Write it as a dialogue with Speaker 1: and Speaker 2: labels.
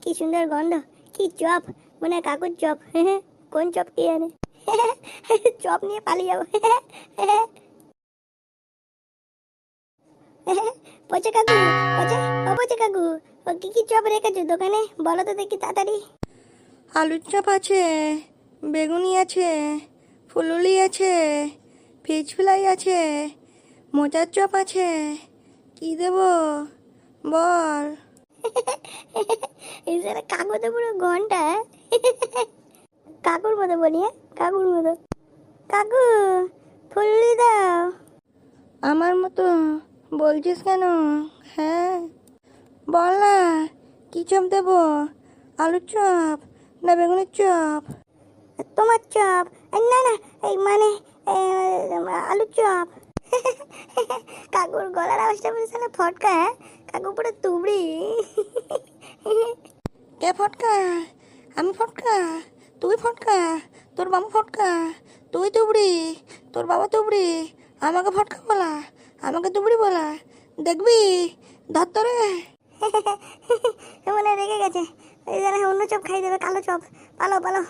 Speaker 1: কি সুন্দর গন্ধ, কি চপ, মনে হয় কাকুর চপ। কোন চপ কে জানে। চপ নিয়ে পালিয়ে যাবো। পচে কাকু, পচে, ও পচে কাকু, ও কি কি চপ রেখেছো দোকানে বলো তো দেখি তাড়াতাড়ি।
Speaker 2: আলুর চপ আছে, বেগুনি আছে, ফুলুলি আছে, ফিশ ফ্রাই আছে, মোচার চপ আছে। কি দেবো বল?
Speaker 1: এছাড়া কাকু তো পুরো ঘন্টা। কাকুর মতো বলি, হ্যাঁ কাকুর মতো। কাকু, ফুললি দাও।
Speaker 2: আমার মতো বলছিস কেন? হ্যাঁ বল না, কি চপ দেবো? আলুর চপ না বেগুনের চপ?
Speaker 1: তোমার চপ। না না, এই মানে আলুর চপ। কাকুর গলার আওয়াজটা বুঝছে না ফটকা, হ্যাঁ? কাকু পুরো তুবড়ি।
Speaker 2: কে ফটকা? আমি ফটকা? তুই ফটকা? তোর মামা ফটকা? তুই তুবড়ি? তোর বাবা তুবড়ি? আমাকে ফটকা বলা, আমাকে তুবড়ি বলা, দেখবি ধর রে।
Speaker 1: মানে রেগে গেছে, এই জানে অন্য চপ খাই দেবে, কালো চপ। পালো পালো।